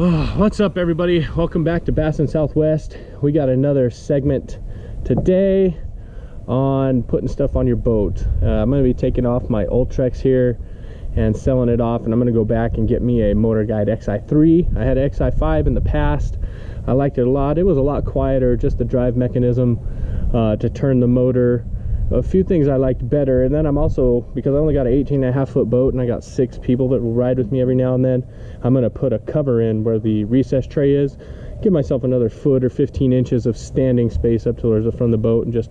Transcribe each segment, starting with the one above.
Oh, what's up, everybody? Welcome back to Bass and Southwest. We got another segment today on putting stuff on your boat. I'm going to be taking off my Ultrex here and selling it off, and I'm going to go back and get me a Motorguide Xi3. I had an Xi5 in the past. I liked it a lot. It was a lot quieter, just the drive mechanism to turn the motor. A few things I liked better, and then I'm also, because I only got an 18.5-foot boat and I got 6 people that will ride with me every now and then, I'm going to put a cover in where the recess tray is, give myself another foot or 15 inches of standing space up to the front of the boat, and just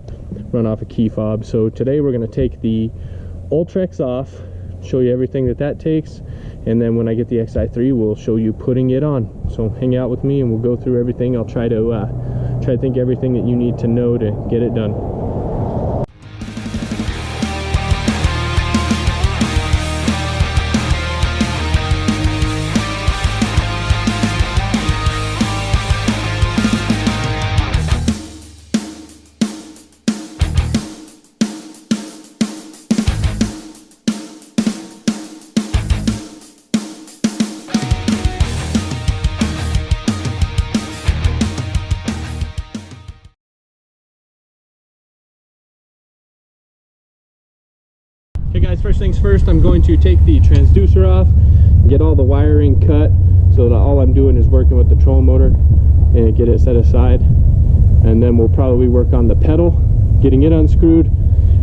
run off a key fob. So today we're going to take the Ultrex off, show you everything that takes, and then when I get the Xi3 we'll show you putting it on. So hang out with me and we'll go through everything. I'll try to think everything that you need to know to get it done. Okay guys, first things first, I'm going to take the transducer off, get all the wiring cut so that all I'm doing is working with the trolling motor and get it set aside. And then we'll probably work on the pedal, getting it unscrewed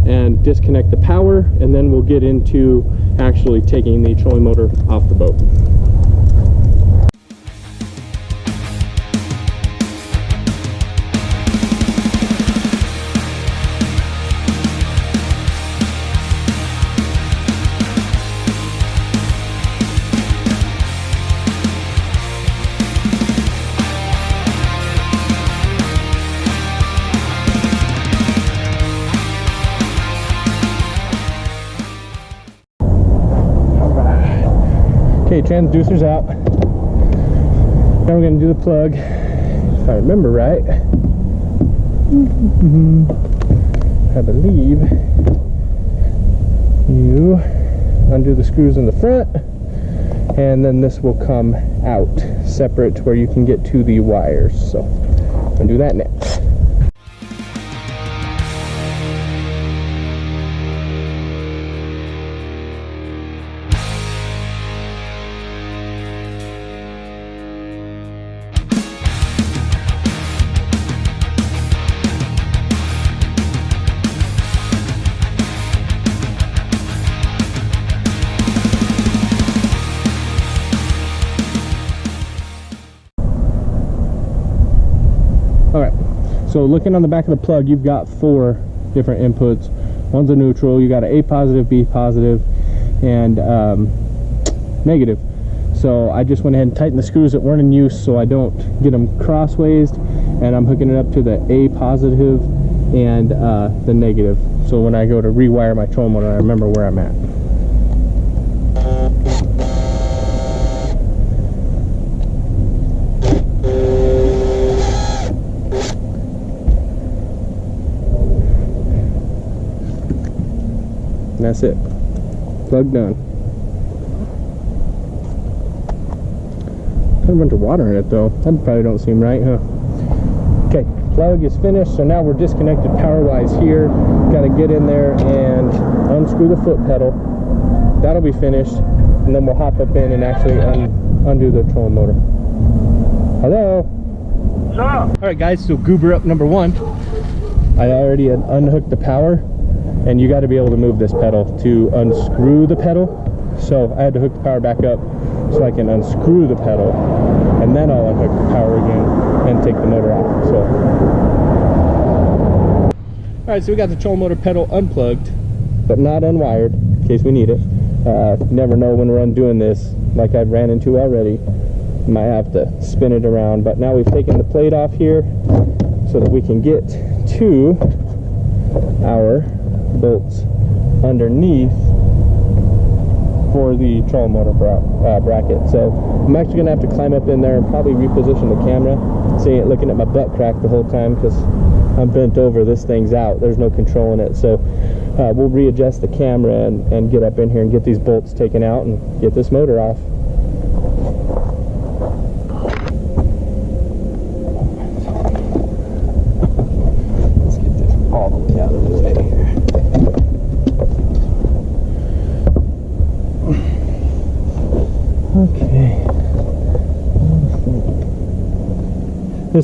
and disconnect the power, and then we'll get into actually taking the trolling motor off the boat. Okay, transducer's out. Now we're going to do the plug, if I remember right. I believe you undo the screws in the front, and then this will come out separate where you can get to the wires. So I'm going to do that next. Alright, so looking on the back of the plug, you've got 4 different inputs. One's a neutral, you got an A positive, B positive, and negative. So I just went ahead and tightened the screws that weren't in use so I don't get them crossways, and I'm hooking it up to the A positive and the negative. So when I go to rewire my trolling motor, I remember where I'm at. And that's it. Plug done. Got a bunch of water in it though. That probably don't seem right, huh? Okay, plug is finished. So now we're disconnected power-wise here. Got to get in there and unscrew the foot pedal. That'll be finished, and then we'll hop up in and actually undo the trolling motor. Hello. What's up? All right, guys. So goober up number 1. I already had unhooked the power. And you got to be able to move this pedal to unscrew the pedal. So I had to hook the power back up so I can unscrew the pedal, and then I'll unhook the power again and take the motor off. So, all right, so we got the trolling motor pedal unplugged, but not unwired in case we need it. Never know when we're undoing this, like I've ran into already. Might have to spin it around, but now we've taken the plate off here so that we can get to our bolts underneath for the trolling motor bracket. So I'm actually gonna have to climb up in there and probably reposition the camera, so you ain't looking at my butt crack the whole time because I'm bent over. This thing's out, there's no controlling it. So we'll readjust the camera and get up in here and get these bolts taken out and get this motor off.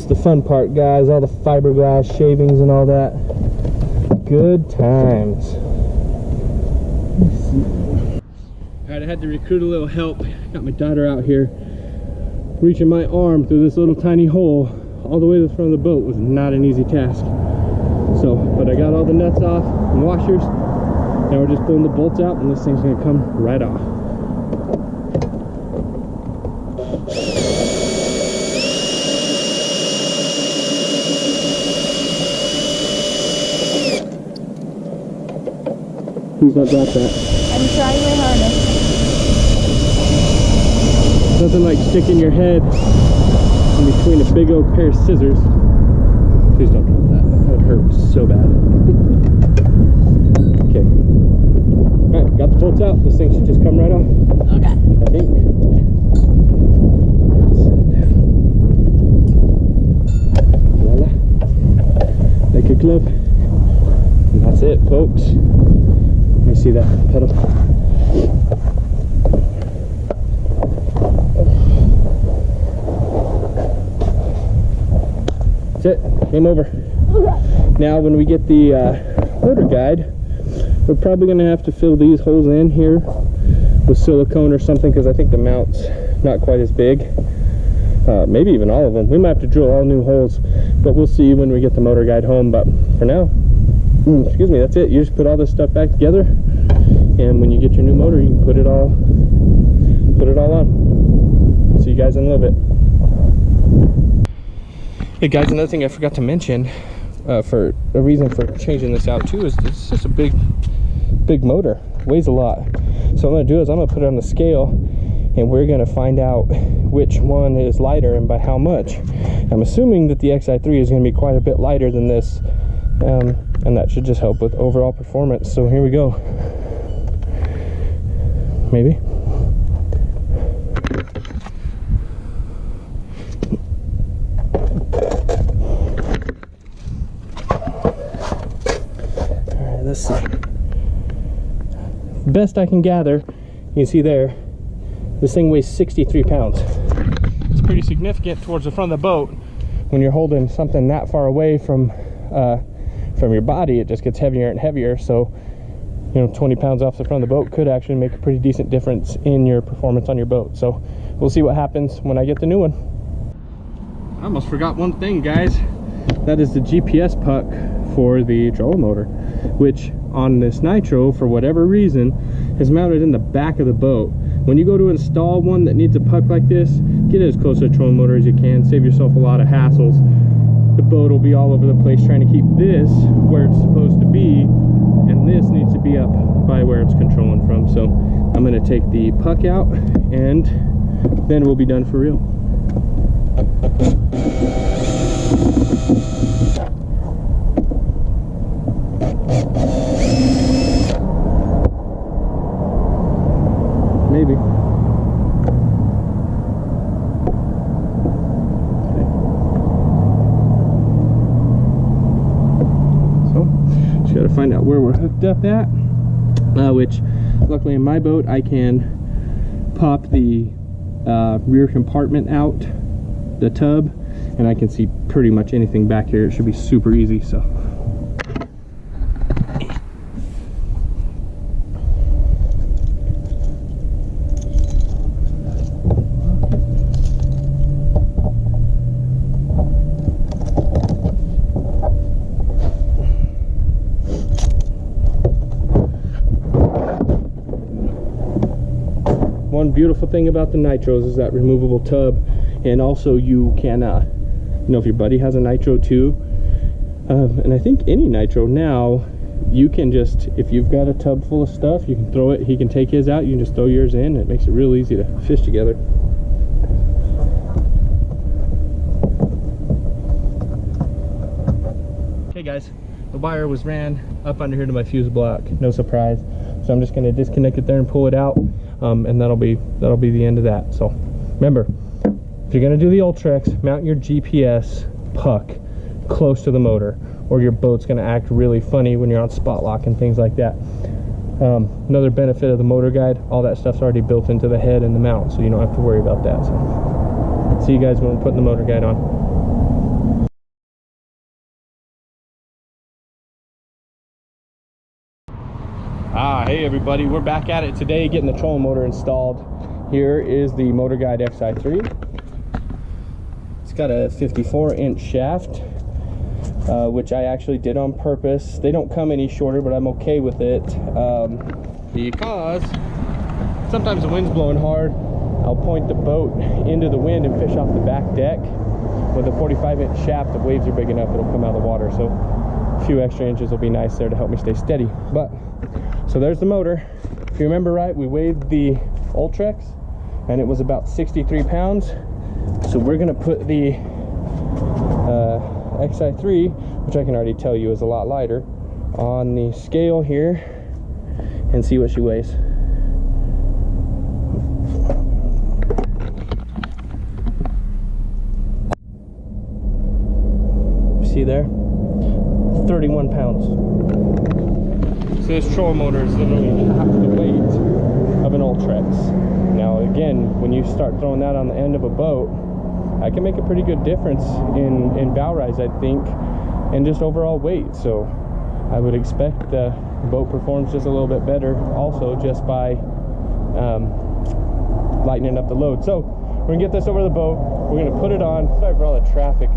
This is the fun part, guys. All the fiberglass shavings and all that. Good times. Alright, I had to recruit a little help. Got my daughter out here. Reaching my arm through this little tiny hole all the way to the front of the boat was not an easy task. So, but I got all the nuts off and washers. Now we're just pulling the bolts out and this thing's gonna come right off. Who's not got that? I'm trying my hardest. Nothing like sticking your head in between a big old pair of scissors. Please don't drop that. That hurts so bad. Okay. Alright, got the bolts out. This thing should just come right off. Okay. I think. Set it down. Voila. Like a glove. And that's it, folks. Let me see that pedal. That's it. Game over. Now when we get the Motorguide, we're probably going to have to fill these holes in here with silicone or something, because I think the mount's not quite as big. Maybe even all of them. We might have to drill all new holes, but we'll see when we get the Motorguide home. But for now, excuse me, that's it. You just put all this stuff back together, and when you get your new motor, you can put it all on. See you guys in a little bit. Hey guys, another thing I forgot to mention, for a reason for changing this out too, is it's just a big motor. It weighs a lot. So what I'm gonna do is I'm gonna put it on the scale, and we're gonna find out which one is lighter and by how much. I'm assuming that the Xi3 is gonna be quite a bit lighter than this, and that should just help with overall performance. So here we go. Maybe. Alright, let's see. Best I can gather, you can see there, this thing weighs 63 pounds. It's pretty significant towards the front of the boat. When you're holding something that far away from your body, it just gets heavier and heavier. So, you know, 20 pounds off the front of the boat could actually make a pretty decent difference in your performance on your boat. So we'll see what happens when I get the new one. I almost forgot one thing, guys. That is the GPS puck for the trolling motor, which on this Nitro, for whatever reason, is mounted in the back of the boat. When you go to install one that needs a puck like this, get it as close to a trolling motor as you can. Save yourself a lot of hassles. The boat will be all over the place trying to keep this where it's supposed to be, and this needs to be up by where it's controlling from. So I'm going to take the puck out, and then we'll be done for real. Maybe. Got to find out where we're hooked up at, which luckily in my boat I can pop the rear compartment out, the tub, and I can see pretty much anything back here. It should be super easy. So one beautiful thing about the Nitros is that removable tub, and also you can, you know, if your buddy has a Nitro too, and I think any Nitro now, you can just, if you've got a tub full of stuff, you can throw it, he can take his out, you can just throw yours in, and it makes it real easy to fish together. Okay guys, the wire was ran up under here to my fuse block, no surprise. So I'm just going to disconnect it there and pull it out, and that'll be the end of that. So remember, if you're going to do the Ultrex, mount your GPS puck close to the motor, or your boat's going to act really funny when you're on spot lock and things like that. Another benefit of the Motorguide, all that stuff's already built into the head and the mount, so you don't have to worry about that. So see you guys when we're putting the Motorguide on. Hey everybody, we're back at it today getting the trolling motor installed. Here is the Motorguide Xi3. It's got a 54-inch shaft, which I actually did on purpose. They don't come any shorter, but I'm okay with it because sometimes the wind's blowing hard. I'll point the boat into the wind and fish off the back deck. With a 45-inch shaft, the waves are big enough, it'll come out of the water. So a few extra inches will be nice there to help me stay steady. But so there's the motor. If you remember right, we weighed the Ultrex and it was about 63 pounds. So we're gonna put the Xi3, which I can already tell you is a lot lighter, on the scale here and see what she weighs. See there? 31 pounds. So this trolling motor is literally half the weight of an Ultrex. Now again, when you start throwing that on the end of a boat, I can make a pretty good difference in bow rise, I think, and just overall weight. So I would expect the boat performs just a little bit better also just by lightening up the load. So we're gonna get this over the boat, we're gonna put it on. Sorry for all the traffic.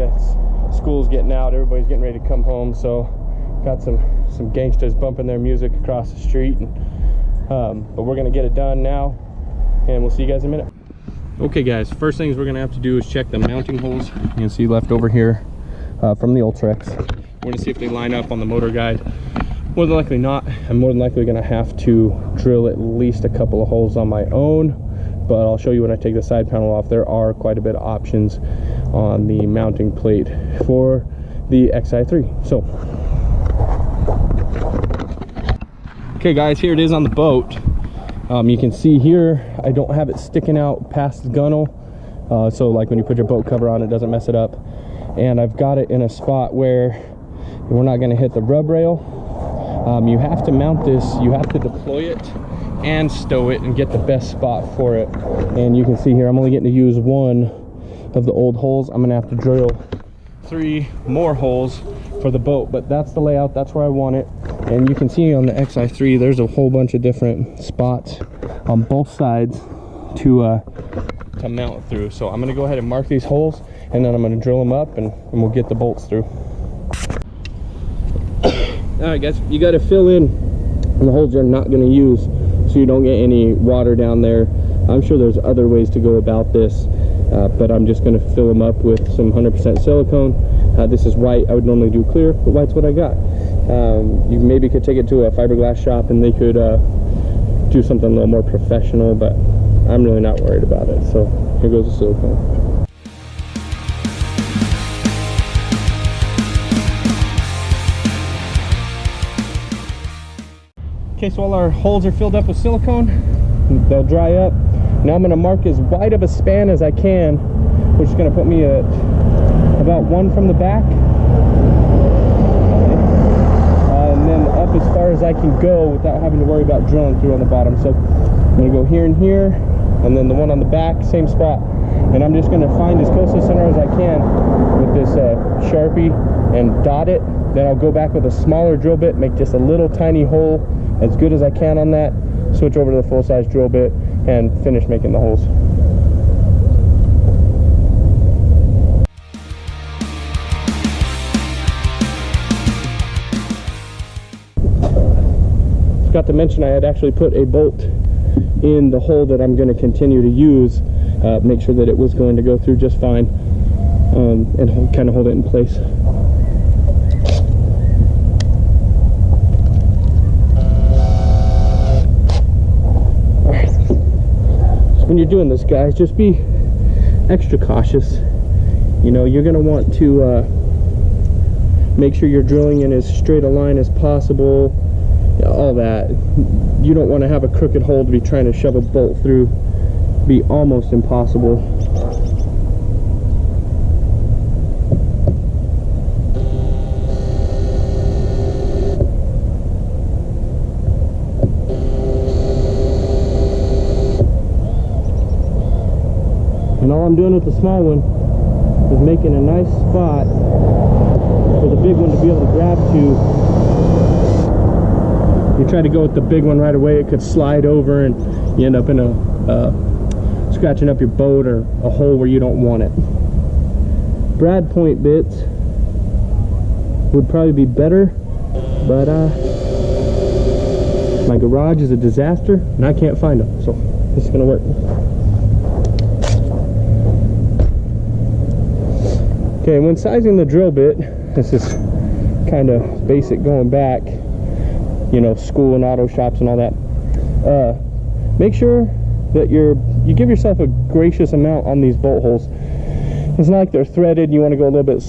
School's getting out, everybody's getting ready to come home, so got some gangsters bumping their music across the street, and but we're gonna get it done now and we'll see you guys in a minute. Okay guys, first things we're gonna have to do is check the mounting holes. You can see left over here from the Ultrex. We're gonna see if they line up on the Motorguide. More than likely not. I'm more than likely gonna have to drill at least a couple of holes on my own, but I'll show you when I take the side panel off. There are quite a bit of options on the mounting plate for the Xi3. So okay guys, here it is on the boat. You can see here I don't have it sticking out past the gunnel, so like when you put your boat cover on, it doesn't mess it up. And I've got it in a spot where we're not going to hit the rub rail. You have to mount this, you have to deploy it and stow it and get the best spot for it. And you can see here I'm only getting to use one of the old holes. I'm gonna have to drill 3 more holes for the boat, but that's the layout, that's where I want it. And you can see on the Xi3 there's a whole bunch of different spots on both sides to mount through. So I'm gonna go ahead and mark these holes and then I'm gonna drill them up and we'll get the bolts through. All right guys, you got to fill in the holes you're not going to use so you don't get any water down there. I'm sure there's other ways to go about this, but I'm just going to fill them up with some 100% silicone. This is white. I would normally do clear, but white's what I got. You maybe could take it to a fiberglass shop and they could do something a little more professional, but I'm really not worried about it. So here goes the silicone. Okay, so all our holes are filled up with silicone. They'll dry up. Now I'm going to mark as wide of a span as I can, which is going to put me at about 1 from the back. And then up as far as I can go without having to worry about drilling through on the bottom. So I'm going to go here and here, and then the one on the back, same spot. And I'm just going to find as close to the center as I can with this Sharpie and dot it. Then I'll go back with a smaller drill bit, make just a little tiny hole as good as I can on that, switch over to the full-size drill bit and finish making the holes. Forgot to mention I had actually put a bolt in the hole that I'm going to continue to use, make sure that it was going to go through just fine, and kind of hold it in place. When you're doing this, guys, just be extra cautious. You know, you're going to want to make sure you're drilling in as straight a line as possible, all that. You don't want to have a crooked hole to be trying to shove a bolt through. Be almost impossible. And all I'm doing with the small one is making a nice spot for the big one to be able to grab to you try to go with the big one right away, it could slide over and you end up in a scratching up your boat or a hole where you don't want it. Brad point bits would probably be better, but my garage is a disaster and I can't find them, so this is gonna work. Okay, when sizing the drill bit, this is kind of basic going back, you know, school and auto shops and all that. Make sure that you give yourself a gracious amount on these bolt holes. It's not like they're threaded. You want to go a little bit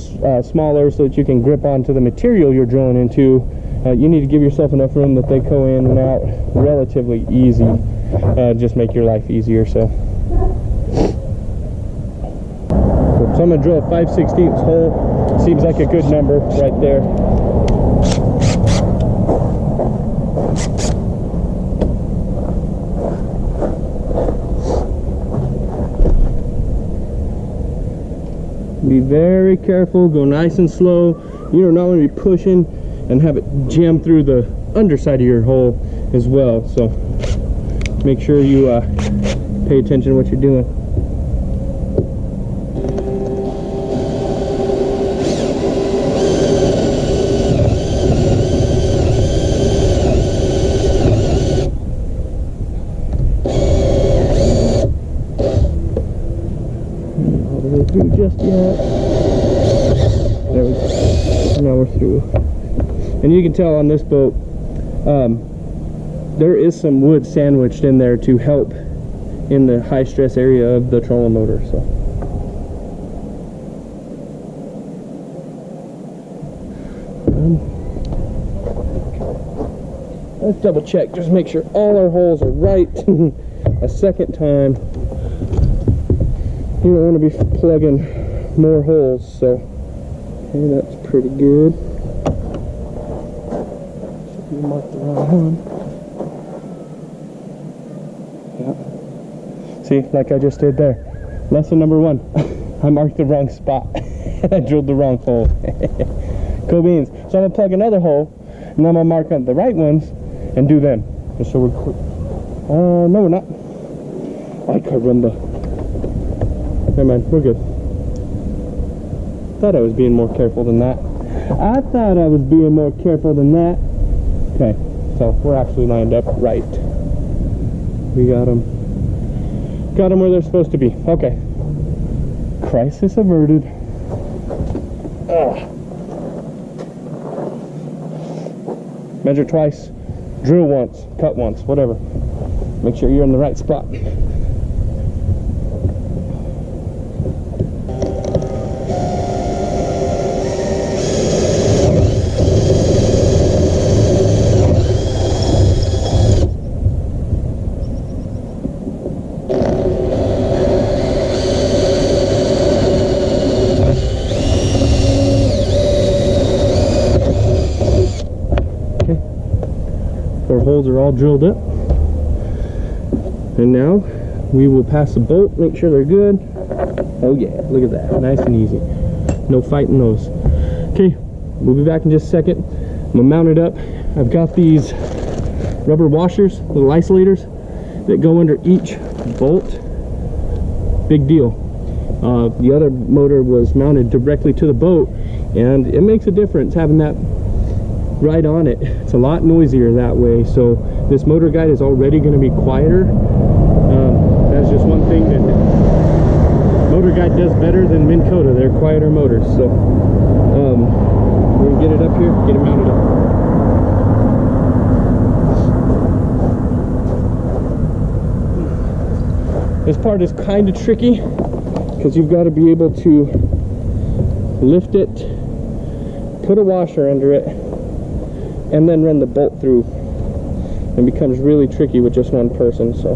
smaller so that you can grip onto the material you're drilling into. You need to give yourself enough room that they go in and out relatively easy. Just make your life easier. So I'm going to drill a 5/16 hole. Seems like a good number right there. Be very careful, go nice and slow. You don't want to be pushing and have it jam through the underside of your hole as well. So make sure you pay attention to what you're doing. Just yet. There we go. Now we're through. And you can tell on this boat, there is some wood sandwiched in there to help in the high stress area of the trolling motor. So let's double check, just make sure all our holes are right a second time. You don't want to be plugging more holes, so okay, that's pretty good. Should mark the wrong one. Yeah. See, like I just did there. Lesson number 1. I marked the wrong spot. I drilled the wrong hole. Cool beans. So I'm gonna plug another hole, and then I'm gonna mark on the right ones and do them. Just so we're quick. No, we're not. Ay, caramba. Never mind, we're good. Thought I was being more careful than that. Okay, so we're actually lined up right. We got them. Got them where they're supposed to be. Okay. Crisis averted. Ugh. Measure twice, drill once, cut once, whatever. Make sure you're in the right spot. Our holes are all drilled up, and now we will pass the bolt, make sure they're good. Oh yeah, look at that, nice and easy, no fighting those. Okay, we'll be back in just a second. I'm gonna mount it up. I've got these rubber washers, little isolators that go under each bolt. Big deal. The other motor was mounted directly to the boat, and it makes a difference having that right on it. It's a lot noisier that way. So this Motorguide is already going to be quieter. That's just one thing that Motorguide does better than Minn Kota. They're quieter motors. So we'll get it up here, get it mounted up. This part is kind of tricky because you've got to be able to lift it, put a washer under it, and then run the bolt through. It becomes really tricky with just one person. So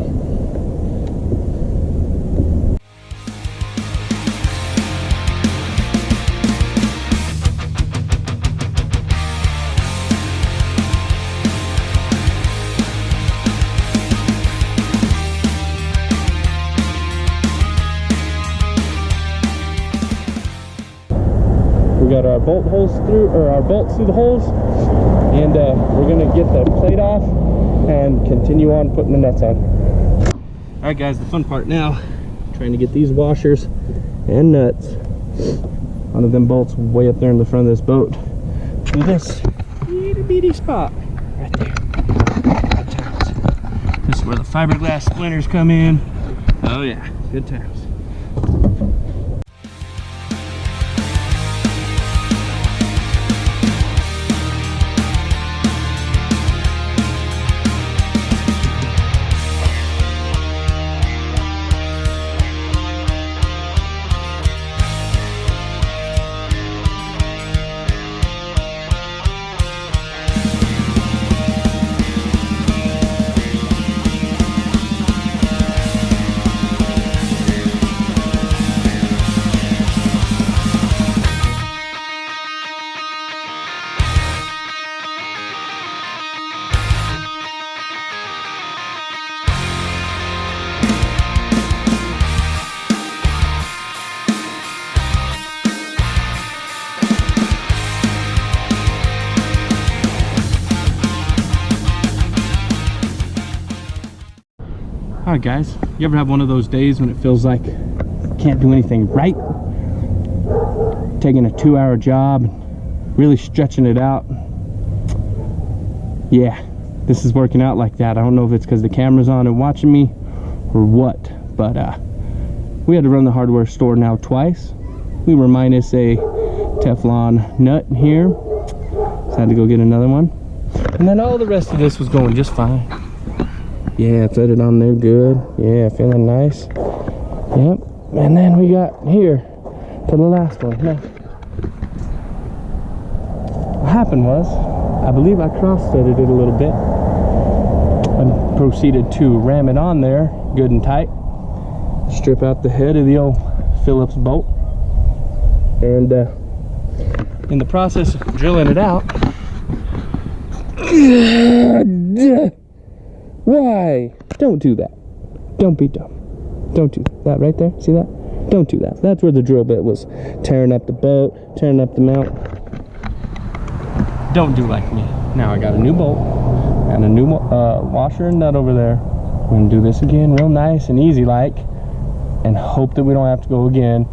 we got our bolt holes through, or our bolts through the holes, and we're gonna get the plate off and continue on putting the nuts on. All right, guys, the fun part now, trying to get these washers and nuts onto them bolts way up there in the front of this boat through this itty bitty spot right there. Good times. This is where the fiberglass splinters come in. Oh yeah, good times. Alright guys, you ever have one of those days when it feels like you can't do anything right? Taking a 2-hour job, really stretching it out. Yeah, this is working out like that. I don't know if it's because the camera's on and watching me or what, but we had to run the hardware store now twice. We were minus a Teflon nut here, so I had to go get another one. And then all the rest of this was going just fine. Yeah, threaded on there good. Yeah, feeling nice. Yep. And then we got here to the last one. Now, what happened was, I believe I cross-threaded it a little bit and proceeded to ram it on there good and tight. Strip out the head of the old Phillips bolt. And in the process of drilling it out, why? Don't do that. Don't be dumb. Don't do that. That right there, see that? Don't do that. That's where the drill bit was tearing up the boat, tearing up the mount. Don't do like me. Now I got a new bolt and a new washer and nut over there. We're gonna do this again real nice and easy like, and hope that we don't have to go again,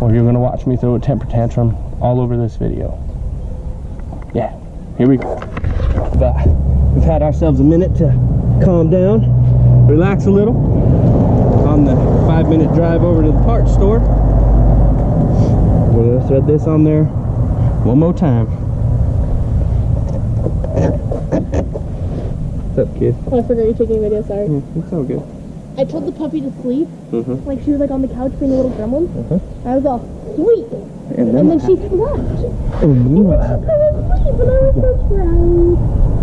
or you're gonna watch me throw a temper tantrum all over this video. Yeah, here we go. But we've had ourselves a minute to calm down, relax a little on the 5-minute drive over to the parts store. We're gonna thread this on there one more time. What's up, kid? Oh, I forgot you're taking a video, sorry. It's all good. I told the puppy to sleep. Like she was like on the couch being a little gremlin. I was all, sweet. And then she slept. And then she fell asleep and I was so proud.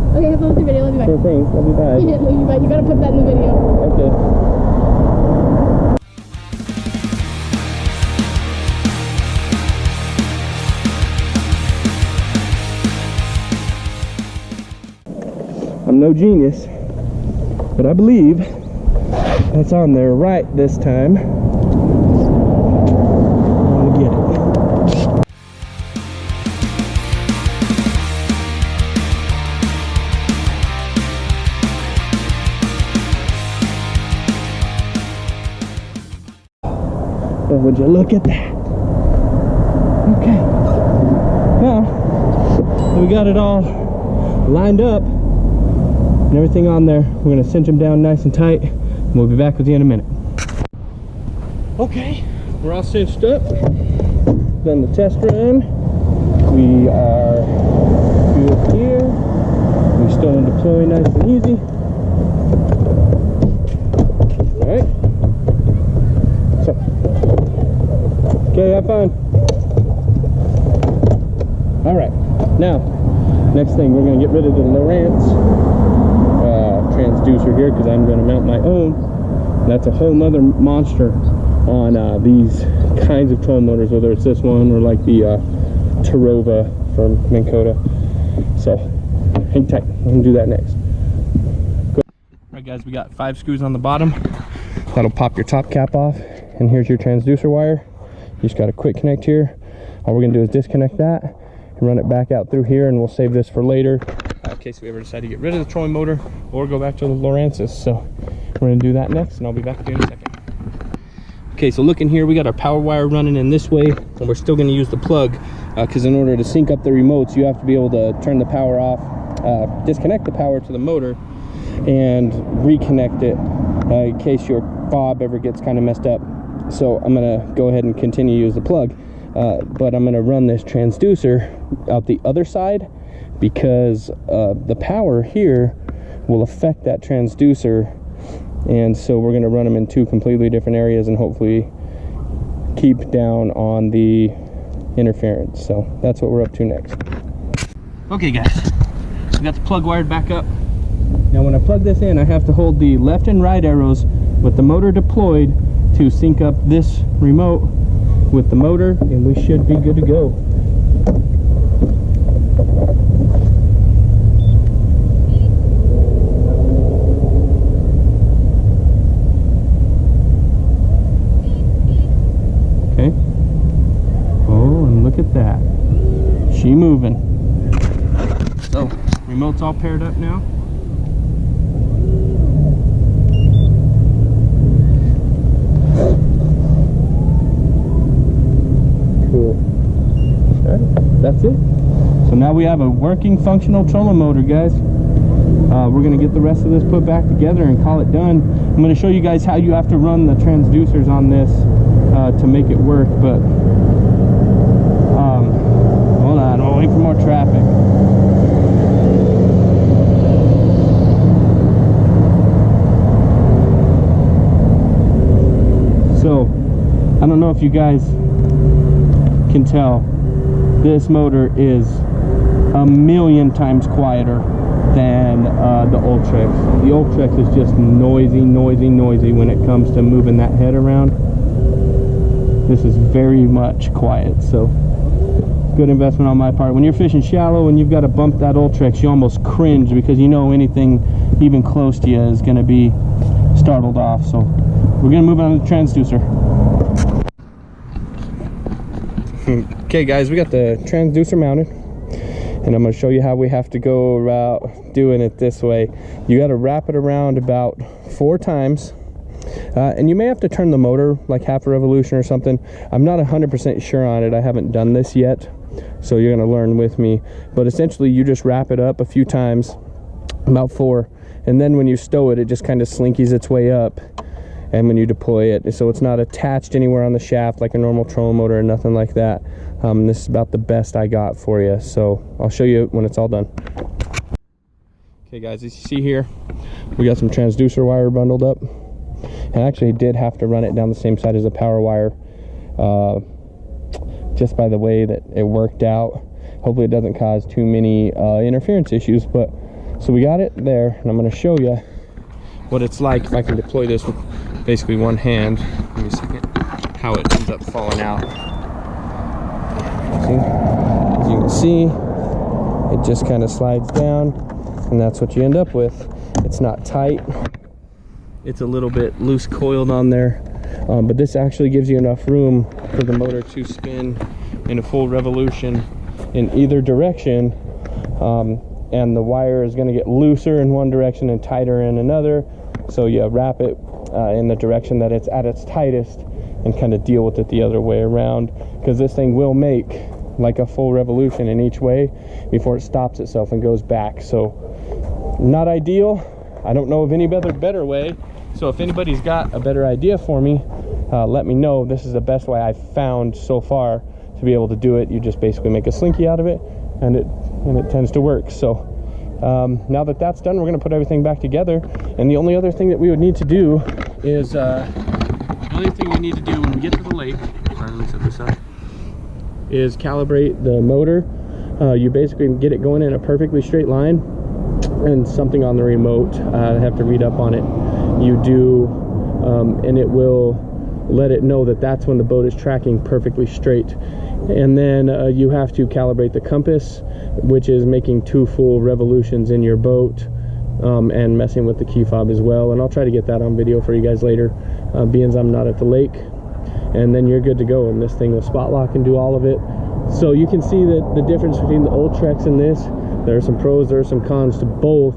Okay, have fun with the video. Love you, bye. Sure thing. Love you, bye. Yeah, love you, bye. You gotta put that in the video. Okay. I'm no genius, but I believe that's on there right this time. I'm gonna get it. Oh, would you look at that? Okay. Now, we got it all lined up and everything on there. We're gonna cinch them down nice and tight, and we'll be back with you in a minute. Okay, we're all cinched up. Done the test run. We are good here. We're still in deploy nice and easy. All right. So, okay, have fun. All right, now, next thing, we're gonna get rid of the Lowrance transducer here, because I'm going to mount my own. That's a whole nother monster on these kinds of tow motors, whether it's this one or like the Tarova from Minn Kota. So hang tight, I'm going to do that next. Go. Alright guys, we got 5 screws on the bottom. That'll pop your top cap off, and here's your transducer wire. You just got a quick connect here. All we're going to do is disconnect that, run it back out through here, and we'll save this for later in case we ever decide to get rid of the trolling motor or go back to the Lawrence's. So we're going to do that next, and I'll be back with you in a second. Okay, so look in here, we got our power wire running in this way, and we're still going to use the plug because in order to sync up the remotes, you have to be able to turn the power off, disconnect the power to the motor, and reconnect it in case your fob ever gets kind of messed up. So I'm going to go ahead and continue to use the plug, but I'm going to run this transducer out the other side because the power here will affect that transducer, and so we're going to run them in two completely different areas and hopefully keep down on the interference. So that's what we're up to next. Okay guys, we got the plug wired back up. Now when I plug this in, I have to hold the left and right arrows with the motor deployed to sync up this remote with the motor, and we should be good to go. Okay. Oh, and look at that. She moving. So, remote's all paired up now. Cool. Okay, that's it. So now we have a working, functional trolling motor, guys. We're going to get the rest of this put back together and call it done. I'm going to show you guys how you have to run the transducers on this to make it work, but hold on, I'll wait for more traffic. So I don't know if you guys can tell, this motor is a million times quieter than the Ultrex. The Ultrex is just noisy when it comes to moving that head around. This is very much quiet, so good investment on my part. When you're fishing shallow and you've got to bump that Ultrex, you almost cringe because you know anything even close to you is going to be startled off. So we're going to move on to the transducer. Okay guys, we got the transducer mounted, and I'm going to show you how we have to go about doing it this way. You got to wrap it around about 4 times, and you may have to turn the motor like half a revolution or something. I'm not 100% sure on it. I haven't done this yet, so you're going to learn with me. But essentially you just wrap it up a few times, about 4, and then when you stow it, it just kind of slinkies its way up. And when you deploy it, so it's not attached anywhere on the shaft like a normal trolling motor or nothing like that. This is about the best I got for you, so I'll show you when it's all done. Okay guys, as you see here, we got some transducer wire bundled up, and I actually did have to run it down the same side as the power wire, just by the way that it worked out. Hopefully it doesn't cause too many interference issues, but so we got it there, and I'm going to show you what it's like if I can deploy this with basically one hand. Give me a second. How it ends up falling out. See? As you can see, it just kind of slides down, and that's what you end up with. It's not tight. It's a little bit loose coiled on there, but this actually gives you enough room for the motor to spin in a full revolution in either direction, and the wire is going to get looser in one direction and tighter in another. So you wrap it in the direction that it's at its tightest and kind of deal with it the other way around, because this thing will make like a full revolution in each way before it stops itself and goes back. So not ideal. I don't know of any better way. So if anybody's got a better idea for me, let me know. This is the best way I've found so far to be able to do it. You just basically make a slinky out of it, and it tends to work. So now that that's done, we're going to put everything back together, and the only other thing that we would need to do is when we get to the lake, sorry, let me set this up, is calibrate the motor. You basically get it going in a perfectly straight line, and something on the remote, I have to read up on it, you do, and it will let it know that that's when the boat is tracking perfectly straight. And then you have to calibrate the compass, which is making 2 full revolutions in your boat, and messing with the key fob as well. And I'll try to get that on video for you guys later, being I'm not at the lake. And then you're good to go, and this thing will spot lock and do all of it. So you can see that the difference between the Ultrex and this, there are some pros, there are some cons to both.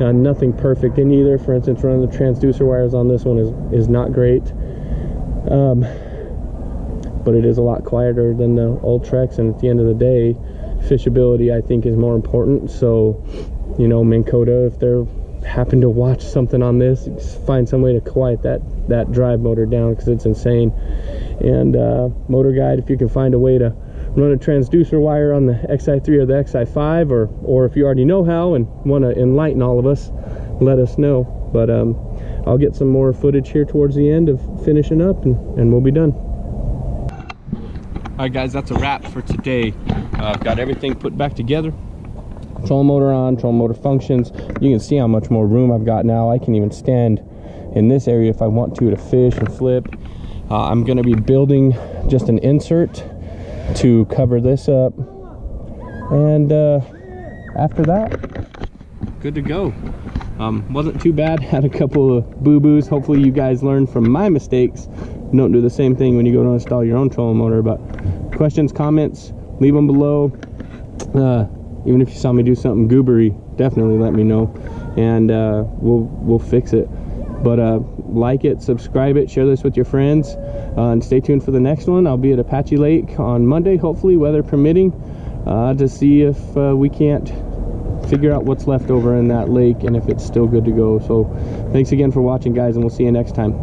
Nothing perfect in either. For instance, running the transducer wires on this one is not great, but it is a lot quieter than the Ultrex, and at the end of the day, fishability I think is more important. So, you know, Minn Kota, if they're happen to watch something on this, find some way to quiet that drive motor down, because it's insane. And Motorguide, if you can find a way to run a transducer wire on the Xi3 or the Xi5, or if you already know how and want to enlighten all of us, let us know. But I'll get some more footage here towards the end of finishing up, and we'll be done. Alright guys, that's a wrap for today. I've got everything put back together. Trolling motor on, trolling motor functions. You can see how much more room I've got now. I can even stand in this area if I want to fish and flip. I'm going to be building just an insert to cover this up, and after that, good to go. Wasn't too bad. Had a couple of boo-boos. Hopefully you guys learned from my mistakes. Don't do the same thing when you go to install your own trolling motor. But questions, comments, leave them below. Even if you saw me do something goobery, definitely let me know, and we'll fix it. But like it, subscribe it, share this with your friends, and stay tuned for the next one. I'll be at Apache Lake on Monday, hopefully, weather permitting, to see if we can't figure out what's left over in that lake and if it's still good to go. So thanks again for watching, guys, and we'll see you next time.